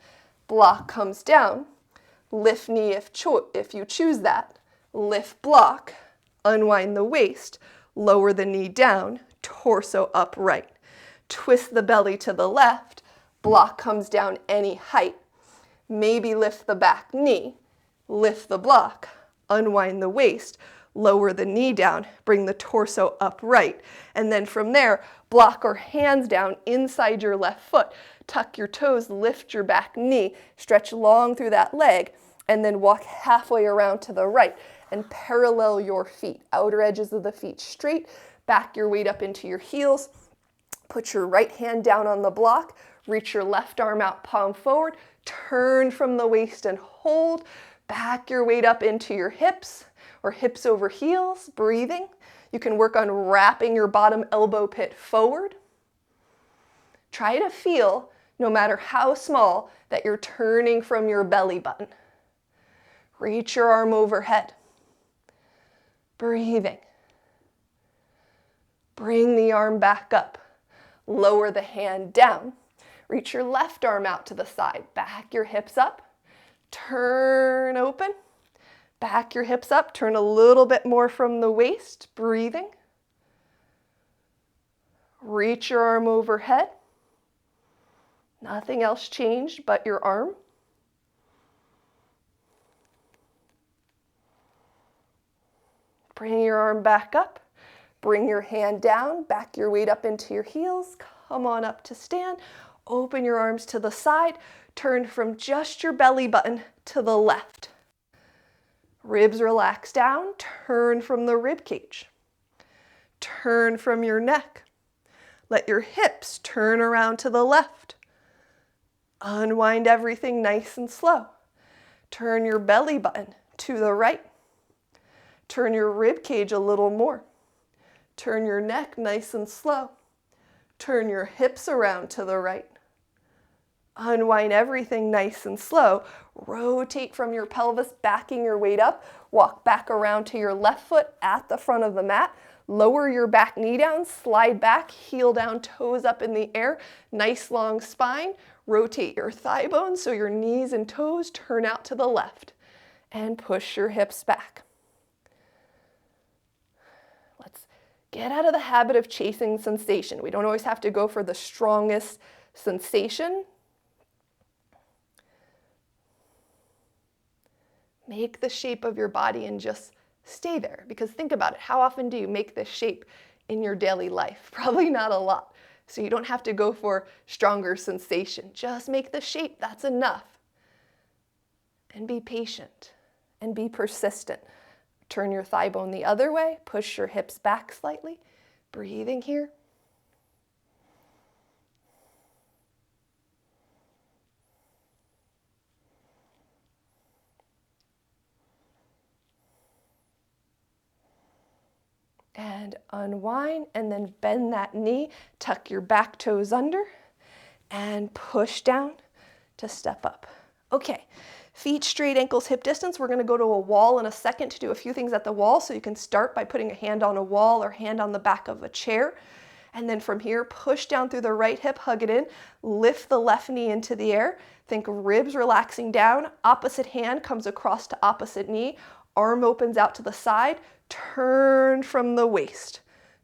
block comes down, lift knee if you choose that, lift block, unwind the waist, lower the knee down, torso upright. Twist the belly to the left, block comes down any height. Maybe lift the back knee, lift the block, unwind the waist, lower the knee down, bring the torso upright. And then from there, block or hands down inside your left foot. Tuck your toes, lift your back knee, stretch long through that leg, and then walk halfway around to the right and parallel your feet. Outer edges of the feet straight, back your weight up into your heels. Put your right hand down on the block, reach your left arm out, palm forward, turn from the waist and hold. Back your weight up into your hips or hips over heels, breathing. You can work on wrapping your bottom elbow pit forward. Try to feel, no matter how small, that you're turning from your belly button. Reach your arm overhead. Breathing. Bring the arm back up. Lower the hand down. Reach your left arm out to the side. Back your hips up. Turn open. Back your hips up. Turn a little bit more from the waist. Breathing. Reach your arm overhead. Nothing else changed but your arm. Bring your arm back up. Bring your hand down. Back your weight up into your heels. Come on up to stand. Open your arms to the side. Turn from just your belly button to the left. Ribs relax down. Turn from the rib cage. Turn from your neck. Let your hips turn around to the left. Unwind everything nice and slow. Turn your belly button to the right. Turn your rib cage a little more. Turn your neck nice and slow. Turn your hips around to the right. Unwind everything nice and slow. Rotate from your pelvis, backing your weight up. Walk back around to your left foot at the front of the mat. Lower your back knee down, slide back, heel down, toes up in the air. Nice long spine. Rotate your thigh bones so your knees and toes turn out to the left. And push your hips back. Let's get out of the habit of chasing sensation. We don't always have to go for the strongest sensation. Make the shape of your body and just stay there. Because think about it, how often do you make this shape in your daily life? Probably not a lot. So you don't have to go for stronger sensation. Just make the shape, that's enough. And be patient and be persistent. Turn your thigh bone the other way, push your hips back slightly. Breathing here. And unwind, and then bend that knee, tuck your back toes under, and push down to step up. Okay, feet straight, ankles hip distance. We're gonna go to a wall in a second to do a few things at the wall, so you can start by putting a hand on a wall or hand on the back of a chair. And then from here, push down through the right hip, hug it in, lift the left knee into the air. Think ribs relaxing down, opposite hand comes across to opposite knee, arm opens out to the side, turn from the waist.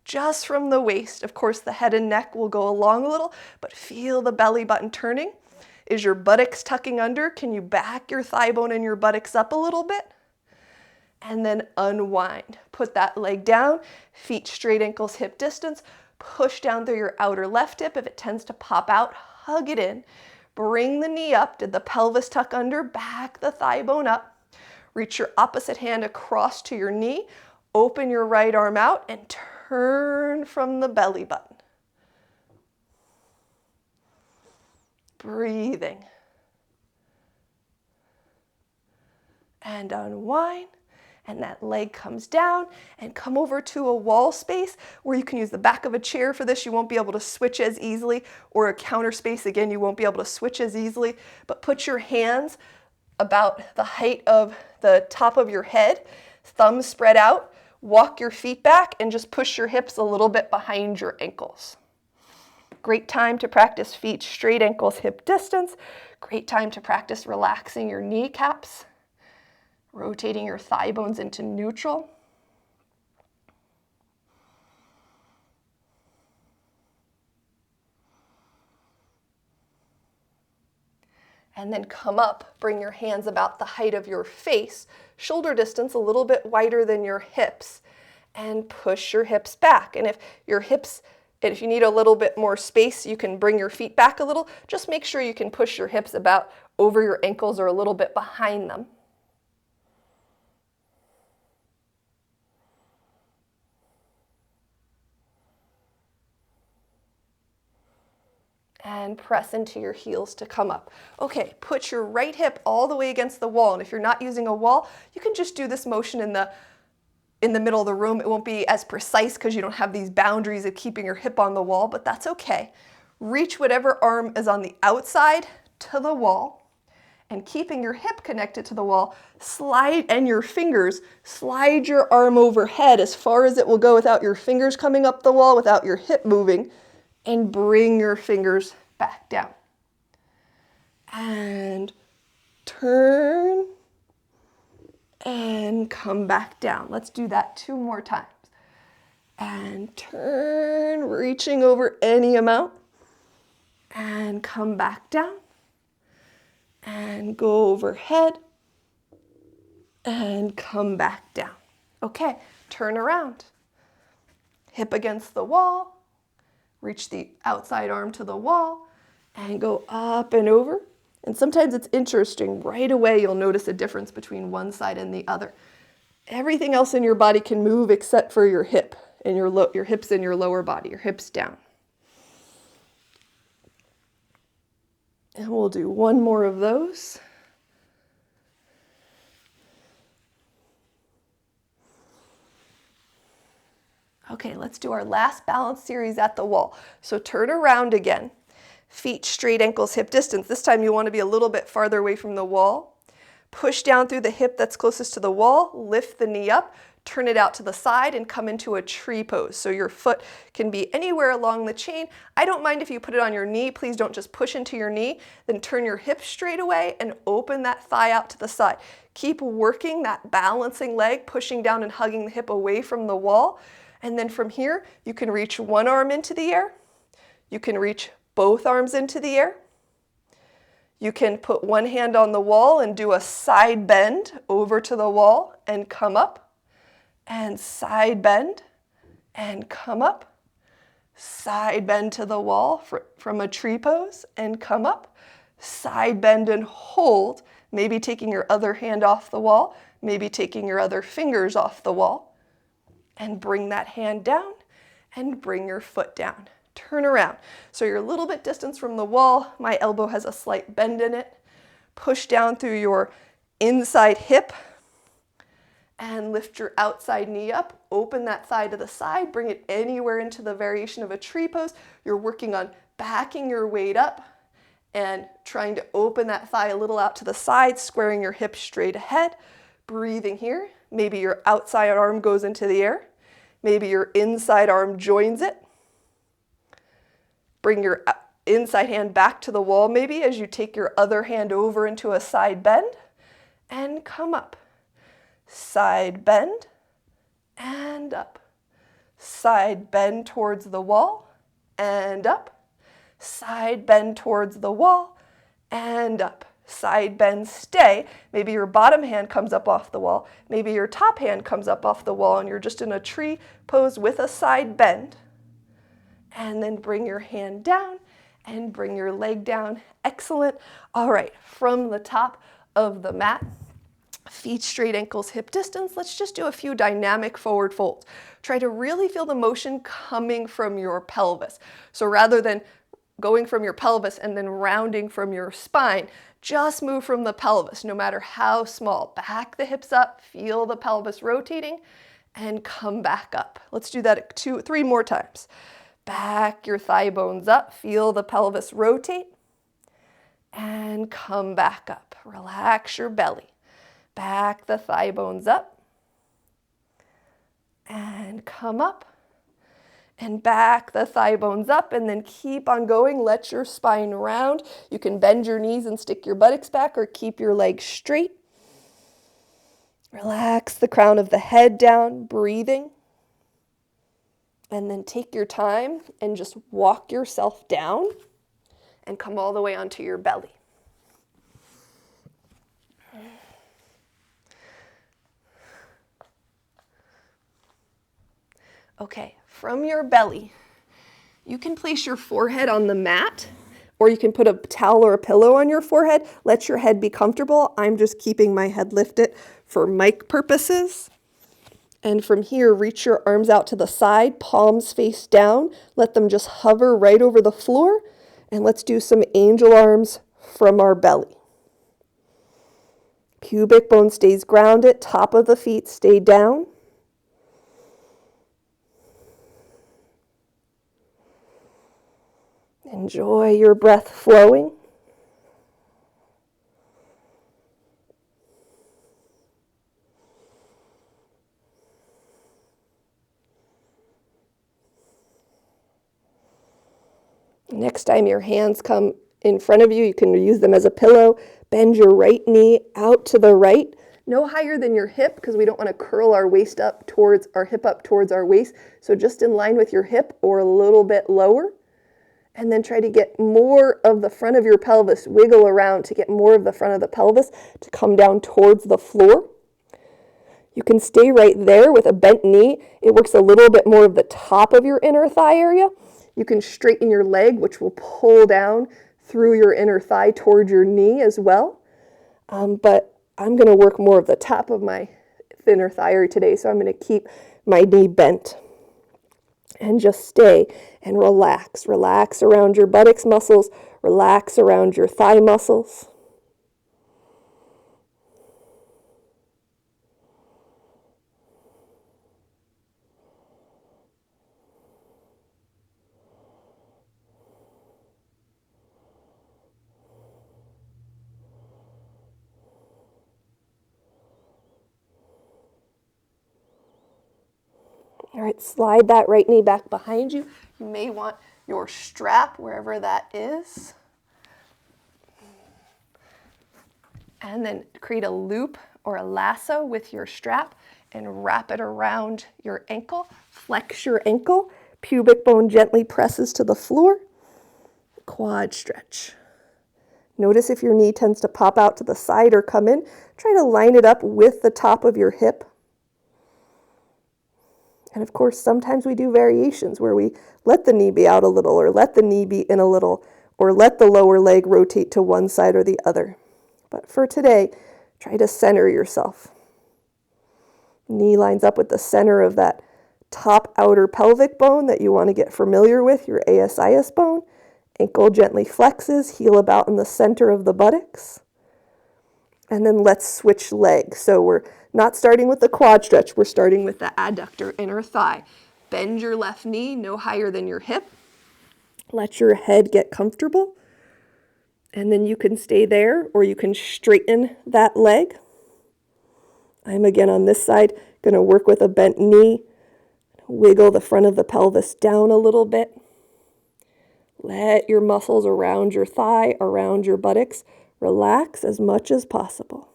Just from the waist. Of course, the head and neck will go along a little, but feel the belly button turning. Is your buttocks tucking under? Can you back your thigh bone and your buttocks up a little bit? And then unwind. Put that leg down, feet straight, ankles hip distance. Push down through your outer left hip. If it tends to pop out, hug it in. Bring the knee up. Did the pelvis tuck under? Back the thigh bone up. Reach your opposite hand across to your knee. Open your right arm out and turn from the belly button. Breathing. And unwind. And that leg comes down and come over to a wall space where you can use the back of a chair for this. You won't be able to switch as easily, or a counter space. Again, you won't be able to switch as easily, but put your hands about the height of the top of your head, thumbs spread out, walk your feet back and just push your hips a little bit behind your ankles. Great time to practice feet straight, ankles hip distance. Great time to practice relaxing your kneecaps, rotating your thigh bones into neutral. and then come up. Bring your hands about the height of your face, shoulder distance a little bit wider than your hips, and push your hips back. And if you need a little bit more space, you can bring your feet back a little. Just make sure you can push your hips about over your ankles or a little bit behind them. And press into your heels to come up. Okay, put your right hip all the way against the wall. And if you're not using a wall, you can just do this motion in the middle of the room. It won't be as precise because you don't have these boundaries of keeping your hip on the wall, but that's okay. Reach whatever arm is on the outside to the wall, and keeping your hip connected to the wall, and your fingers, slide your arm overhead as far as it will go without your fingers coming up the wall, without your hip moving, and bring your fingers back down. And turn and come back down. Let's do that 2 more times. And turn, reaching over any amount, and come back down. And go overhead and come back down. Okay, turn around. Hip against the wall. Reach the outside arm to the wall and go up and over. And sometimes it's interesting, right away you'll notice a difference between one side and the other. Everything else in your body can move except for your hip and your hips in your lower body, your hips down. And we'll do 1 more of those. Okay, let's do our last balance series at the wall. So turn around again. Feet straight, ankles hip distance. This time you want to be a little bit farther away from the wall. Push down through the hip that's closest to the wall. Lift the knee up. Turn it out to the side and come into a tree pose. So your foot can be anywhere along the chain. I don't mind if you put it on your knee. Please don't just push into your knee. Then turn your hip straight away and open that thigh out to the side. Keep working that balancing leg, pushing down and hugging the hip away from the wall. And then from here, you can reach one arm into the air. You can reach both arms into the air. You can put one hand on the wall and do a side bend over to the wall and come up. And side bend and come up. Side bend to the wall from a tree pose and come up. Side bend and hold, maybe taking your other hand off the wall, maybe taking your other fingers off the wall. And bring that hand down and bring your foot down. Turn around. So you're a little bit distance from the wall. My elbow has a slight bend in it. Push down through your inside hip and lift your outside knee up. Open that thigh to the side. Bring it anywhere into the variation of a tree pose. You're working on backing your weight up and trying to open that thigh a little out to the side, squaring your hips straight ahead. Breathing here. Maybe your outside arm goes into the air. Maybe your inside arm joins it. Bring your inside hand back to the wall maybe as you take your other hand over into a side bend and come up. Side bend and up. Side bend towards the wall and up. Side bend towards the wall and up. Side bend, stay. Maybe your bottom hand comes up off the wall. Maybe your top hand comes up off the wall and you're just in a tree pose with a side bend. And then bring your hand down and bring your leg down. Excellent. All right, from the top of the mat, feet straight, ankles hip distance. Let's just do a few dynamic forward folds. Try to really feel the motion coming from your pelvis. So rather than going from your pelvis and then rounding from your spine, just move from the pelvis, no matter how small. Back the hips up, feel the pelvis rotating, and come back up. Let's do that 3 more times. Back your thigh bones up, feel the pelvis rotate, and come back up. Relax your belly. Back the thigh bones up, and come up. And back the thigh bones up, and then keep on going. Let your spine round. You can bend your knees and stick your buttocks back or keep your legs straight. Relax the crown of the head down, breathing. And then take your time and just walk yourself down and come all the way onto your belly. Okay, from your belly, you can place your forehead on the mat, or you can put a towel or a pillow on your forehead. Let your head be comfortable. I'm just keeping my head lifted for mic purposes. And from here, reach your arms out to the side, palms face down. Let them just hover right over the floor. And let's do some angel arms from our belly. Pubic bone stays grounded, top of the feet stay down. Enjoy your breath flowing. Next time your hands come in front of you, you can use them as a pillow. Bend your right knee out to the right, no higher than your hip, because we don't want to curl our waist up towards our hip up towards our waist. So just in line with your hip or a little bit lower. And then try to get more of the front of your pelvis, wiggle around to get more of the front of the pelvis to come down towards the floor. You can stay right there with a bent knee. It works a little bit more of the top of your inner thigh area. You can straighten your leg, which will pull down through your inner thigh toward your knee as well. But I'm going to work more of the top of my inner thigh area today, so I'm going to keep my knee bent. And just stay and relax. Relax around your buttocks muscles. Relax around your thigh muscles. All right, slide that right knee back behind you. You may want your strap wherever that is. And then create a loop or a lasso with your strap and wrap it around your ankle. Flex your ankle. Pubic bone gently presses to the floor. Quad stretch. Notice if your knee tends to pop out to the side or come in. Try to line it up with the top of your hip. And of course, sometimes we do variations where we let the knee be out a little, or let the knee be in a little, or let the lower leg rotate to one side or the other. But for today, try to center yourself. Knee lines up with the center of that top outer pelvic bone that you want to get familiar with, your ASIS bone. Ankle gently flexes, heel about in the center of the buttocks. And then let's switch legs. So we're not starting with the quad stretch, we're starting with the adductor inner thigh. Bend your left knee no higher than your hip. Let your head get comfortable. And then you can stay there, or you can straighten that leg. I'm again on this side, going to work with a bent knee. Wiggle the front of the pelvis down a little bit. Let your muscles around your thigh, around your buttocks, relax as much as possible.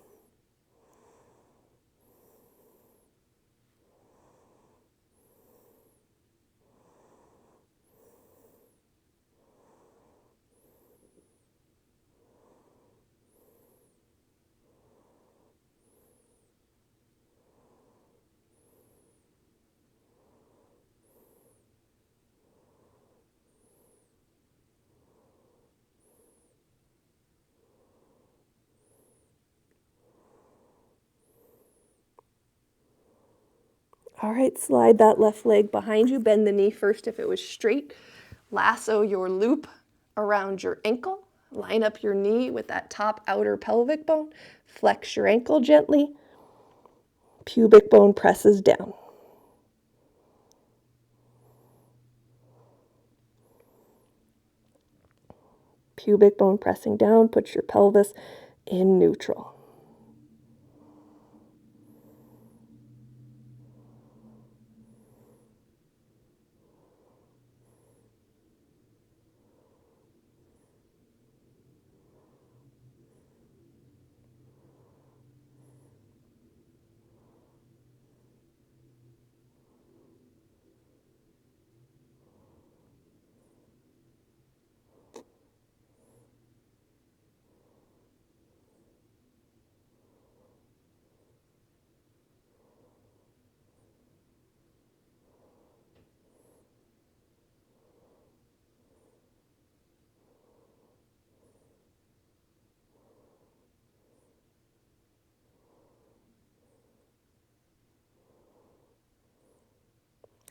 All right, slide that left leg behind you. Bend the knee first if it was straight. Lasso your loop around your ankle. Line up your knee with that top outer pelvic bone. Flex your ankle gently. Pubic bone presses down. Pubic bone pressing down. Put your pelvis in neutral.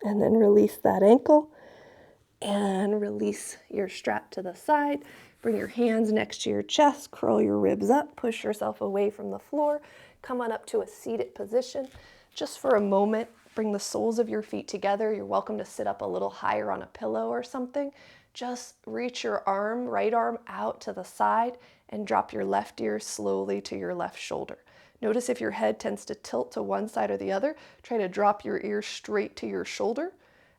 And then release that ankle and release your strap to the side. Bring your hands next to your chest, curl your ribs up, push yourself away from the floor. Come on up to a seated position. Just for a moment, bring the soles of your feet together. You're welcome to sit up a little higher on a pillow or something. Just reach your arm, right arm out to the side and drop your left ear slowly to your left shoulder. Notice if your head tends to tilt to one side or the other, try to drop your ear straight to your shoulder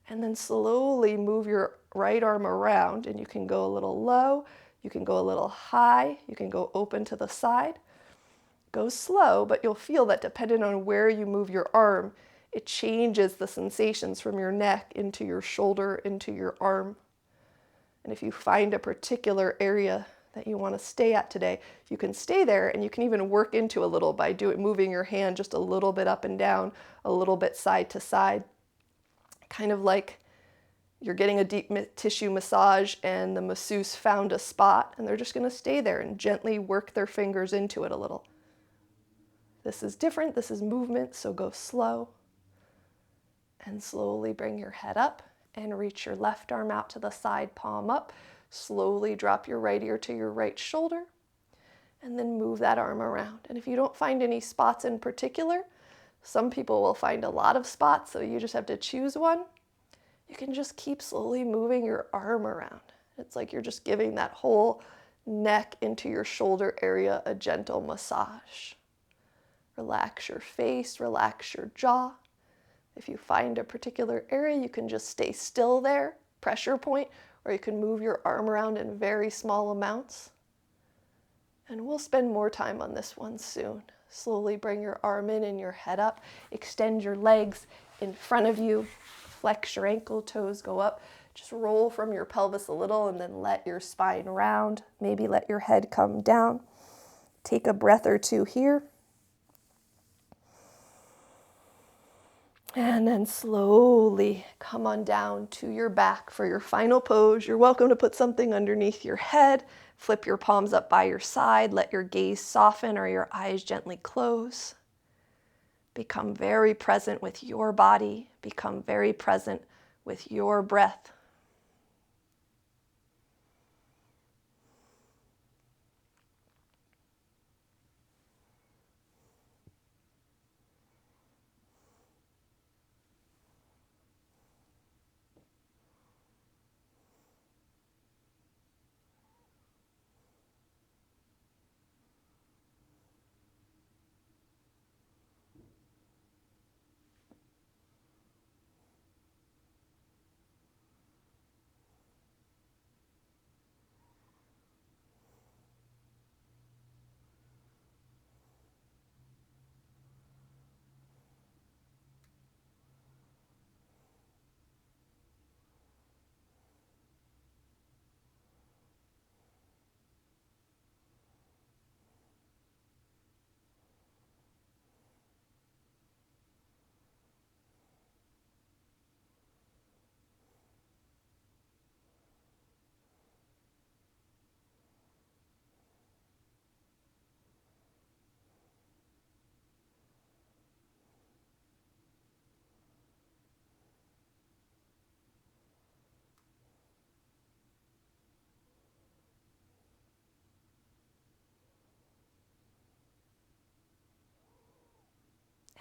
and then slowly move your right arm around, and you can go a little low, you can go a little high, you can go open to the side. Go slow, but you'll feel that depending on where you move your arm, it changes the sensations from your neck into your shoulder, into your arm. And if you find a particular area that you want to stay at today, you can stay there, and you can even work into a little by moving your hand just a little bit up and down, a little bit side to side. Kind of like you're getting a deep tissue massage and the masseuse found a spot and they're just going to stay there and gently work their fingers into it a little. This is different, this is movement, so go slow and slowly bring your head up and reach your left arm out to the side, palm up. Slowly drop your right ear to your right shoulder and then move that arm around. And if you don't find any spots in particular, some people will find a lot of spots, so you just have to choose one. You can just keep slowly moving your arm around. It's like you're just giving that whole neck into your shoulder area a gentle massage. Relax your face, relax your jaw. If you find a particular area, you can just stay still there, pressure point, or you can move your arm around in very small amounts. And we'll spend more time on this one soon. Slowly bring your arm in and your head up. Extend your legs in front of you. Flex your ankle, toes go up. Just roll from your pelvis a little and then let your spine round. Maybe let your head come down. Take a breath or two here. And then slowly come on down to your back for your final pose. You're welcome to put something underneath your head. Flip your palms up by your side. Let your gaze soften or your eyes gently close. Become very present with your body. Become very present with your breath.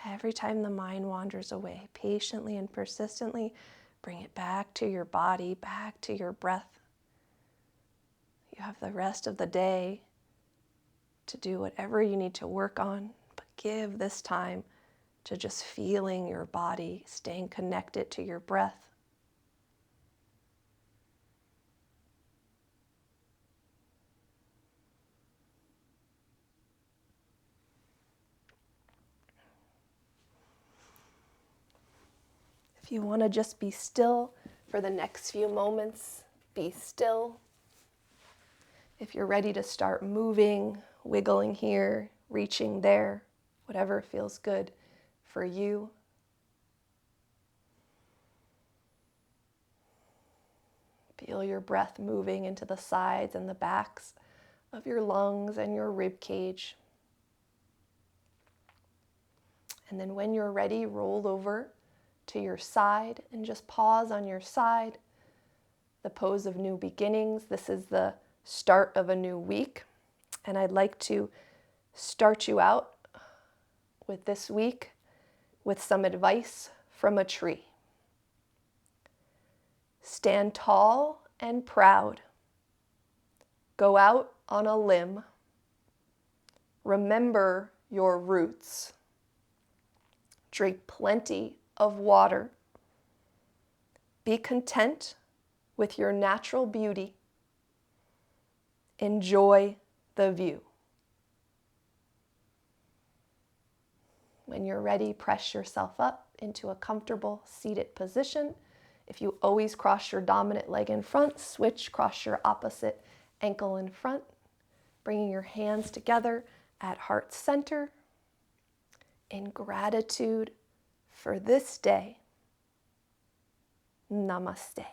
Every time the mind wanders away, patiently and persistently, bring it back to your body, back to your breath. You have the rest of the day to do whatever you need to work on, but give this time to just feeling your body, staying connected to your breath. If you want to just be still for the next few moments, be still. If you're ready to start moving, wiggling here, reaching there, whatever feels good for you. Feel your breath moving into the sides and the backs of your lungs and your rib cage. And then when you're ready, roll over to your side and just pause on your side. The pose of new beginnings. This is the start of a new week. And I'd like to start you out with this week with some advice from a tree. Stand tall and proud. Go out on a limb. Remember your roots. Drink plenty of water. Be content with your natural beauty. Enjoy the view. When you're ready, press yourself up into a comfortable seated position. If you always cross your dominant leg in front, switch, cross your opposite ankle in front, bringing your hands together at heart center in gratitude for this day. Namaste.